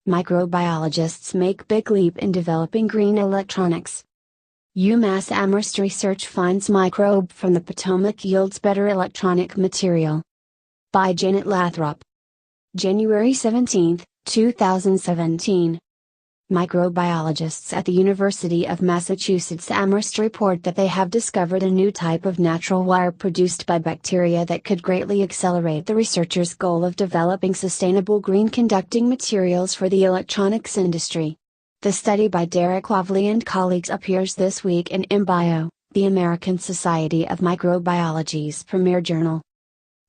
Microbiologists make big leap in developing green electronics. UMass Amherst research finds microbe from the Potomac yields better electronic material. By Janet Lathrop. January 17, 2017. Microbiologists at the University of Massachusetts Amherst report that they have discovered a new type of natural wire produced by bacteria that could greatly accelerate the researchers' goal of developing sustainable green conducting materials for the electronics industry. The study by Derek Lovely and colleagues appears this week in MBio, the American Society of Microbiology's premier journal.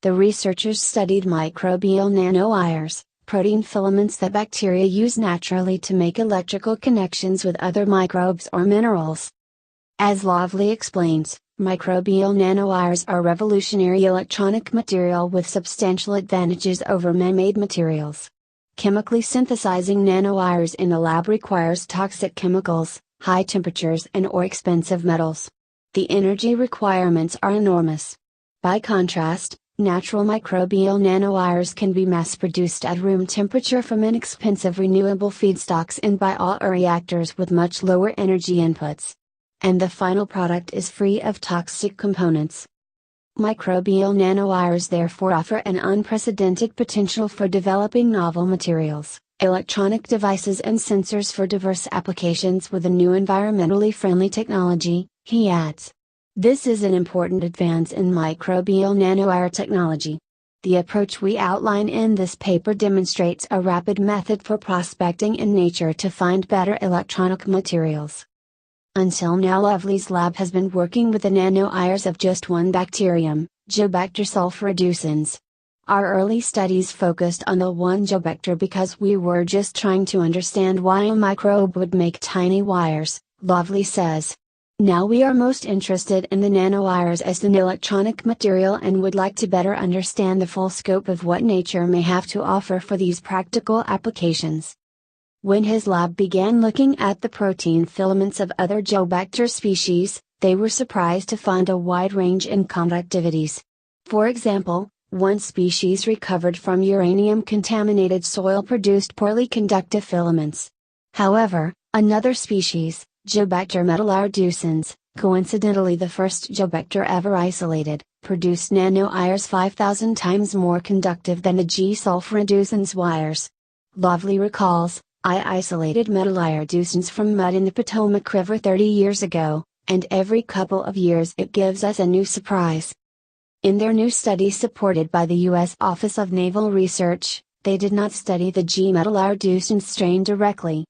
The researchers studied microbial nanowires, protein filaments that bacteria use naturally to make electrical connections with other microbes or minerals. As Lovely explains, microbial nanowires are revolutionary electronic material with substantial advantages over man-made materials. Chemically synthesizing nanowires in the lab requires toxic chemicals, high temperatures and/or expensive metals. The energy requirements are enormous. By contrast, natural microbial nanowires can be mass-produced at room temperature from inexpensive renewable feedstocks in bioreactors with much lower energy inputs. And the final product is free of toxic components. Microbial nanowires therefore offer an unprecedented potential for developing novel materials, electronic devices and sensors for diverse applications with a new environmentally friendly technology, he adds. This is an important advance in microbial nanowire technology. The approach we outline in this paper demonstrates a rapid method for prospecting in nature to find better electronic materials. Until now, Lovely's lab has been working with the nanowires of just one bacterium, Geobacter sulforeducens. Our early studies focused on the one Geobacter because we were just trying to understand why a microbe would make tiny wires, Lovely says. Now we are most interested in the nanowires as an electronic material and would like to better understand the full scope of what nature may have to offer for these practical applications. When his lab began looking at the protein filaments of other Geobacter species, they were surprised to find a wide range in conductivities. For example, one species recovered from uranium-contaminated soil produced poorly conductive filaments. However, another species, Geobacter metallarducens, coincidentally the first Geobacter ever isolated, produced nanowires 5,000 times more conductive than the G. sulforeducens wires. Lovely recalls, I isolated metallarducens from mud in the Potomac River 30 years ago, and every couple of years it gives us a new surprise. In their new study supported by the U.S. Office of Naval Research, they did not study the G. metallarducens strain directly.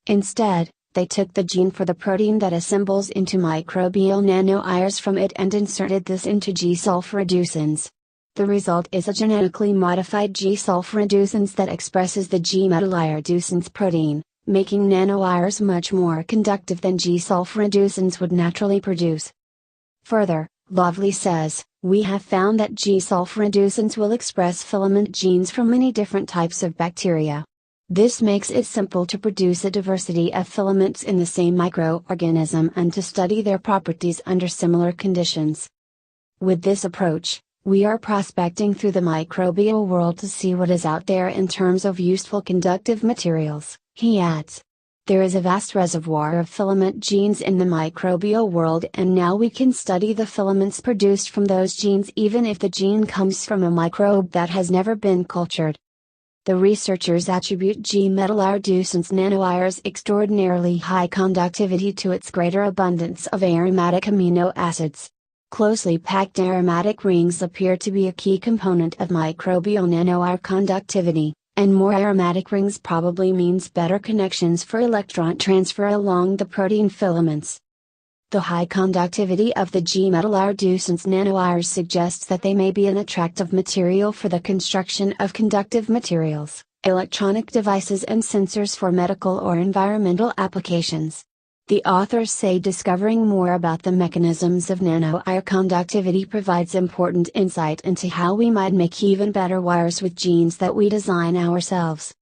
Instead, they took the gene for the protein that assembles into microbial nanowires from it and inserted this into G. sulforeducens. The result is a genetically modified G. sulforeducens that expresses the G. metallarducens protein, making nanowires much more conductive than G. sulforeducens would naturally produce. Further, Lovely says, we have found that G. sulforeducens will express filament genes from many different types of bacteria. This makes it simple to produce a diversity of filaments in the same microorganism and to study their properties under similar conditions. With this approach, we are prospecting through the microbial world to see what is out there in terms of useful conductive materials, he adds. There is a vast reservoir of filament genes in the microbial world, and now we can study the filaments produced from those genes even if the gene comes from a microbe that has never been cultured. The researchers attribute G. metallarducens nanowires' extraordinarily high conductivity to its greater abundance of aromatic amino acids. Closely packed aromatic rings appear to be a key component of microbial nanowire conductivity, and more aromatic rings probably means better connections for electron transfer along the protein filaments. The high conductivity of the G. metallarducens nanowires suggests that they may be an attractive material for the construction of conductive materials, electronic devices and sensors for medical or environmental applications. The authors say discovering more about the mechanisms of nanowire conductivity provides important insight into how we might make even better wires with genes that we design ourselves.